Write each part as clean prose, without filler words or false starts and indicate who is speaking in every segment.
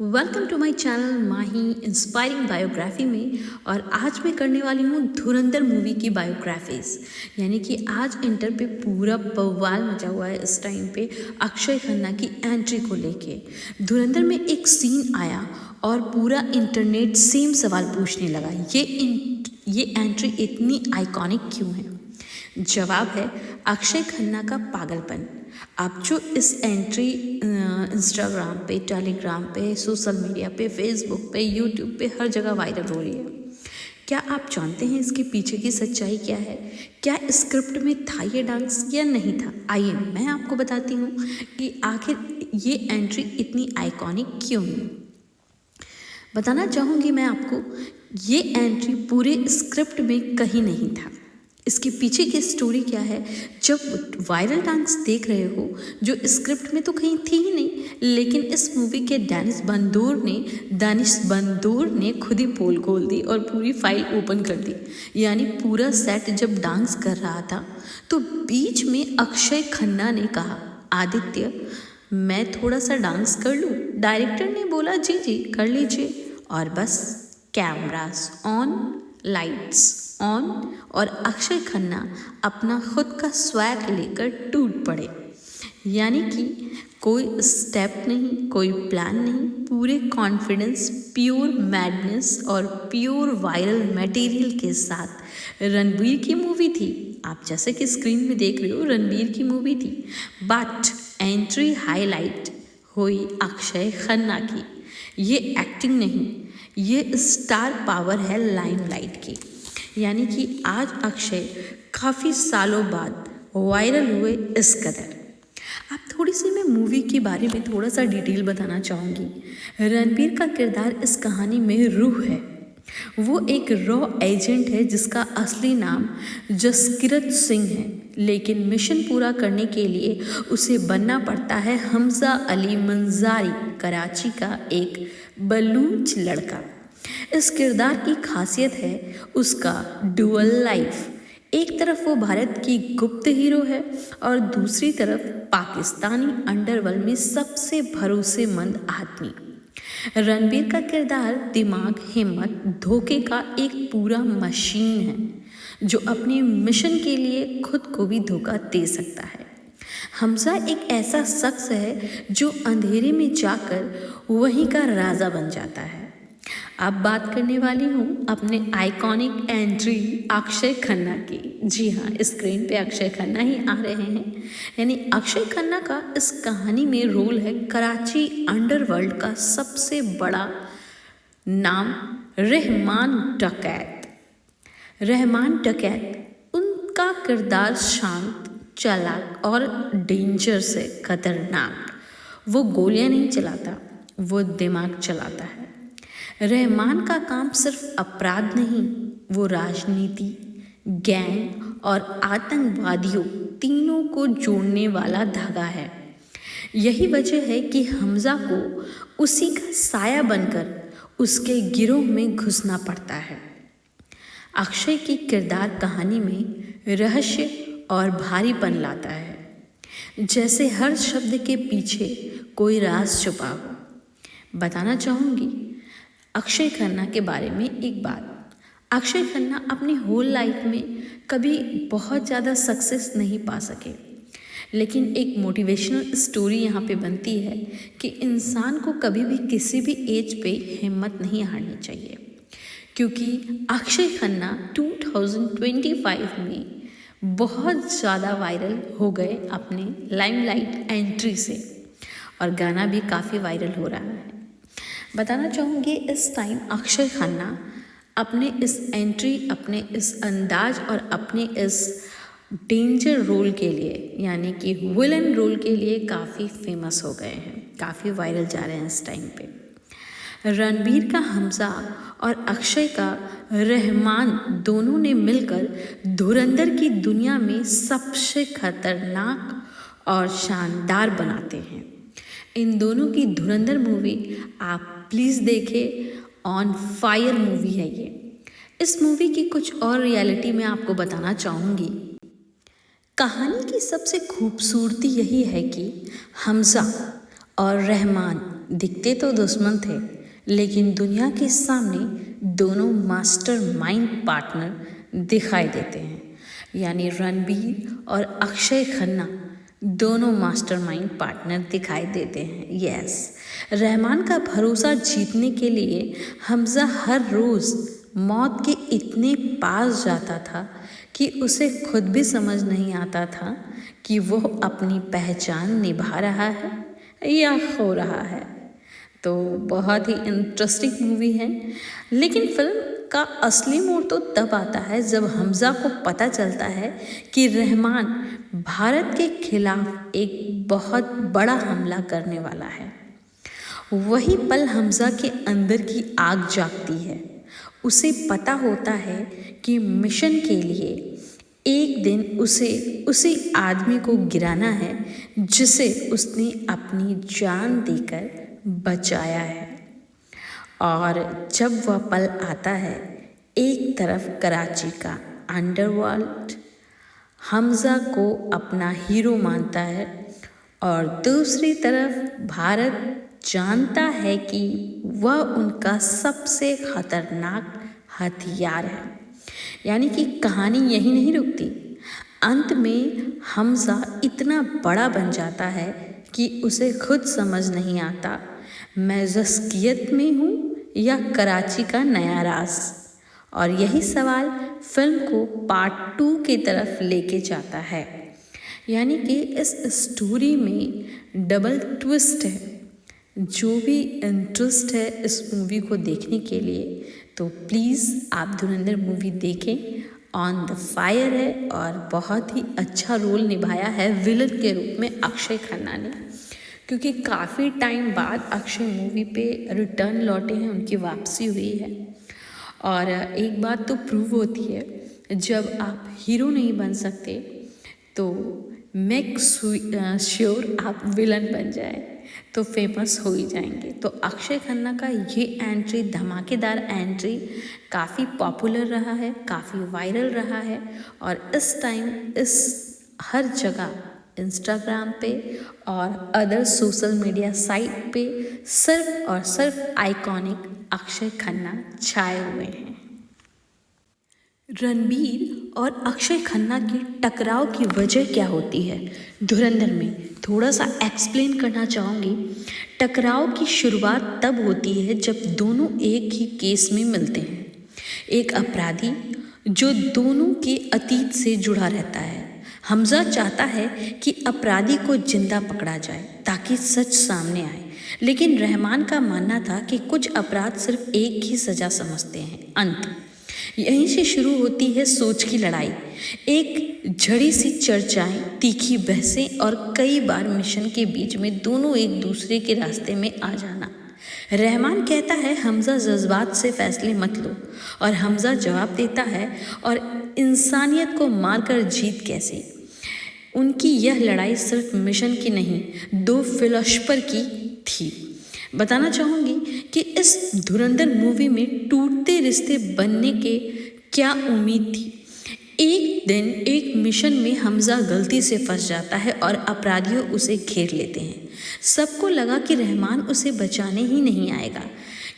Speaker 1: Welcome to my channel Mahi inspiring biography में। और आज मैं करने वाली हूँ धुरंधर मूवी की बायोग्राफीज। यानी कि आज इंटर पे पूरा बवाल मचा हुआ है इस टाइम पे अक्षय खन्ना की एंट्री को लेके। धुरंधर में एक सीन आया और पूरा इंटरनेट सेम सवाल पूछने लगा, ये एंट्री इतनी आइकॉनिक क्यों है? जवाब है अक्षय खन्ना का पागलपन। अब जो इस एंट्री इंस्टाग्राम पे, टेलीग्राम पे, सोशल मीडिया पे, फेसबुक पे, यूट्यूब पे हर जगह वायरल हो रही है। क्या आप जानते हैं इसके पीछे की सच्चाई क्या है? क्या स्क्रिप्ट में था ये डांस या नहीं था? आइए मैं आपको बताती हूँ कि आखिर ये एंट्री इतनी आइकॉनिक क्यों है। बताना चाहूँगी मैं आपको, ये एंट्री पूरे स्क्रिप्ट में कहीं नहीं था। इसके पीछे की स्टोरी क्या है? जब वायरल डांस देख रहे हो जो स्क्रिप्ट में तो कहीं थी ही नहीं, लेकिन इस मूवी के दानिश बंदोर ने खुद ही पोल खोल दी और पूरी फाइल ओपन कर दी। यानी पूरा सेट जब डांस कर रहा था तो बीच में अक्षय खन्ना ने कहा, आदित्य मैं थोड़ा सा डांस कर लूँ? डायरेक्टर ने बोला जी जी कर लीजिए। और बस कैमरास ऑन, लाइट्स ऑन और अक्षय खन्ना अपना खुद का स्वैग लेकर टूट पड़े। यानी कि कोई स्टेप नहीं, कोई प्लान नहीं, पूरे कॉन्फिडेंस, प्योर मैडनेस और प्योर वायरल मटेरियल के साथ। रणबीर की मूवी थी, आप जैसे कि स्क्रीन में देख रहे हो रणबीर की मूवी थी, बट एंट्री हाईलाइट हुई अक्षय खन्ना की। ये एक्टिंग नहीं, ये स्टार पावर है लाइमलाइट की। यानी कि आज अक्षय काफ़ी सालों बाद वायरल हुए इस कदर। अब थोड़ी सी मैं मूवी के बारे में थोड़ा सा डिटेल बताना चाहूँगी। रणबीर का किरदार इस कहानी में रूह है। वो एक रॉ एजेंट है जिसका असली नाम जसकिरत सिंह है, लेकिन मिशन पूरा करने के लिए उसे बनना पड़ता है हमजा अली मंजारी, कराची का एक बलूच लड़का। इस किरदार की खासियत है उसका डुअल लाइफ। एक तरफ वो भारत की गुप्त हीरो है और दूसरी तरफ पाकिस्तानी अंडरवर्ल्ड में सबसे भरोसेमंद आदमी। रणबीर का किरदार दिमाग, हिम्मत, धोखे का एक पूरा मशीन है जो अपने मिशन के लिए खुद को भी धोखा दे सकता है। हमजा एक ऐसा शख्स है जो अंधेरे में जाकर वहीं का राजा बन जाता है। अब बात करने वाली हूँ अपने आइकॉनिक एंट्री अक्षय खन्ना की। जी हाँ, स्क्रीन पे अक्षय खन्ना ही आ रहे हैं। यानी अक्षय खन्ना का इस कहानी में रोल है कराची अंडरवर्ल्ड का सबसे बड़ा नाम रहमान डकैत। रहमान डकैत, उनका किरदार शांत, चालाक और डेंजर से खतरनाक। वो गोलियां नहीं चलाता, वो दिमाग चलाता है। रहमान का काम सिर्फ अपराध नहीं, वो राजनीति, गैंग और आतंकवादियों तीनों को जोड़ने वाला धागा है। यही वजह है कि हमजा को उसी का साया बनकर उसके गिरोह में घुसना पड़ता है। अक्षय की किरदार कहानी में रहस्य और भारीपन लाता है, जैसे हर शब्द के पीछे कोई राज छुपा हो। बताना चाहूँगी अक्षय खन्ना के बारे में एक बात। अक्षय खन्ना अपनी होल लाइफ में कभी बहुत ज़्यादा सक्सेस नहीं पा सके, लेकिन एक मोटिवेशनल स्टोरी यहाँ पे बनती है कि इंसान को कभी भी किसी भी एज पे हिम्मत नहीं हारनी चाहिए। क्योंकि अक्षय खन्ना 2025 में बहुत ज़्यादा वायरल हो गए अपने लाइमलाइट एंट्री से, और गाना भी काफ़ी वायरल हो रहा है। बताना चाहूँगी इस टाइम अक्षय खन्ना अपने इस एंट्री, अपने इस अंदाज और अपने इस डेंजर रोल के लिए, यानी कि विलन रोल के लिए काफ़ी फेमस हो गए हैं, काफ़ी वायरल जा रहे हैं इस टाइम पे। रणबीर का हमजा और अक्षय का रहमान दोनों ने मिलकर धुरंधर की दुनिया में सबसे खतरनाक और शानदार बनाते हैं। इन दोनों की धुरंधर मूवी आप प्लीज़ देखें, ऑन फायर मूवी है ये। इस मूवी की कुछ और रियलिटी मैं आपको बताना चाहूँगी। कहानी की सबसे खूबसूरती यही है कि हमजा और रहमान दिखते तो दुश्मन थे, लेकिन दुनिया के सामने दोनों मास्टरमाइंड पार्टनर दिखाई देते हैं। यानी रणबीर और अक्षय खन्ना दोनों मास्टरमाइंड पार्टनर दिखाई देते हैं। यस, रहमान का भरोसा जीतने के लिए हमजा हर रोज़ मौत के इतने पास जाता था कि उसे खुद भी समझ नहीं आता था कि वो अपनी पहचान निभा रहा है या खो रहा है। तो बहुत ही इंटरेस्टिंग मूवी है, लेकिन फिल्म का असली मोड़ तो तब आता है जब हमजा को पता चलता है कि रहमान भारत के खिलाफ एक बहुत बड़ा हमला करने वाला है। वही पल हमजा के अंदर की आग जागती है। उसे पता होता है कि मिशन के लिए एक दिन उसे उसी आदमी को गिराना है जिसे उसने अपनी जान देकर बचाया है। और जब वह पल आता है, एक तरफ कराची का अंडरवर्ल्ड हमजा को अपना हीरो मानता है और दूसरी तरफ भारत जानता है कि वह उनका सबसे खतरनाक हथियार है। यानी कि कहानी यही नहीं रुकती। अंत में हमजा इतना बड़ा बन जाता है कि उसे खुद समझ नहीं आता मैं ज़स्कियत में हूँ या कराची का नया राज। और यही सवाल फिल्म को पार्ट 2 की तरफ लेके जाता है। यानी कि इस स्टोरी में डबल ट्विस्ट है। जो भी इंटरेस्ट है इस मूवी को देखने के लिए, तो प्लीज़ आप धुरंधर मूवी देखें। ऑन द फायर है और बहुत ही अच्छा रोल निभाया है विलन के रूप में अक्षय खन्ना ने, क्योंकि काफ़ी टाइम बाद अक्षय मूवी पे रिटर्न लौटे हैं, उनकी वापसी हुई है। और एक बात तो प्रूव होती है, जब आप हीरो नहीं बन सकते तो मेक श्योर आप विलन बन जाए तो फेमस हो ही जाएंगे। तो अक्षय खन्ना का ये एंट्री, धमाकेदार एंट्री, काफ़ी पॉपुलर रहा है, काफ़ी वायरल रहा है। और इस टाइम इस हर जगह इंस्टाग्राम पे और अदर सोशल मीडिया साइट पे सिर्फ और सिर्फ आइकॉनिक अक्षय खन्ना छाए हुए हैं। रणबीर और अक्षय खन्ना के टकराव की वजह क्या होती है धुरंधर में, थोड़ा सा एक्सप्लेन करना चाहूँगी। टकराव की शुरुआत तब होती है जब दोनों एक ही केस में मिलते हैं। एक अपराधी जो दोनों के अतीत से जुड़ा रहता है। हमजा चाहता है कि अपराधी को जिंदा पकड़ा जाए ताकि सच सामने आए, लेकिन रहमान का मानना था कि कुछ अपराध सिर्फ एक ही सजा समझते हैं, अंत। यहीं से शुरू होती है सोच की लड़ाई। एक झड़ी सी चर्चाएं, तीखी बहसें और कई बार मिशन के बीच में दोनों एक दूसरे के रास्ते में आ जाना। रहमान कहता है हमजा जज्बात से फैसले मत लो, और हमजा जवाब देता है और इंसानियत को मारकर जीत कैसे। उनकी यह लड़ाई सिर्फ मिशन की नहीं, दो फिलोसफर की थी। बताना चाहूँगी कि इस धुरंधर मूवी में टूटते रिश्ते बनने के क्या उम्मीद थी। एक दिन एक मिशन में हमजा गलती से फंस जाता है और अपराधियों उसे घेर लेते हैं। सबको लगा कि रहमान उसे बचाने ही नहीं आएगा,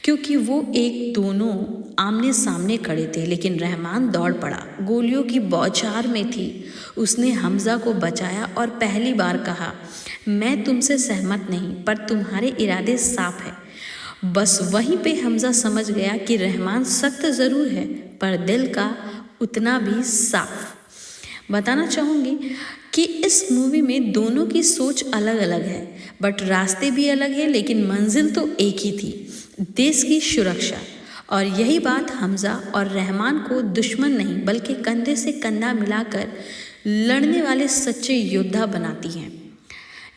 Speaker 1: क्योंकि वो एक दोनों आमने सामने खड़े थे, लेकिन रहमान दौड़ पड़ा, गोलियों की बौछार में थी। उसने हमजा को बचाया और पहली बार कहा, मैं तुमसे सहमत नहीं, पर तुम्हारे इरादे साफ है। बस वहीं पे हमजा समझ गया कि रहमान सख्त ज़रूर है, पर दिल का उतना भी साफ। बताना चाहूँगी कि इस मूवी में दोनों की सोच अलग अलग है, बट रास्ते भी अलग है, लेकिन मंजिल तो एक ही थी, देश की सुरक्षा। और यही बात हमजा और रहमान को दुश्मन नहीं बल्कि कंधे से कंधा मिलाकर लड़ने वाले सच्चे योद्धा बनाती हैं।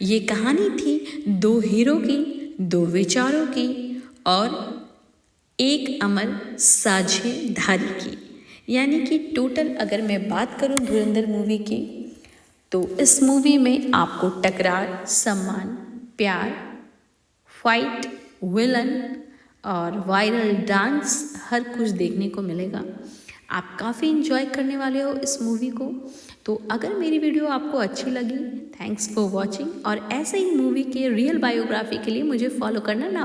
Speaker 1: ये कहानी थी दो हीरो की, दो विचारों की और एक अमर साझेदारी की। यानी कि टोटल अगर मैं बात करूं धुरंधर मूवी की, तो इस मूवी में आपको टकरार, सम्मान, प्यार, फाइट, विलन और वायरल डांस हर कुछ देखने को मिलेगा। आप काफ़ी इन्जॉय करने वाले हो इस मूवी को। तो अगर मेरी वीडियो आपको अच्छी लगी, थैंक्स फॉर वॉचिंग, और ऐसे ही मूवी के रियल बायोग्राफी के लिए मुझे फॉलो करना ना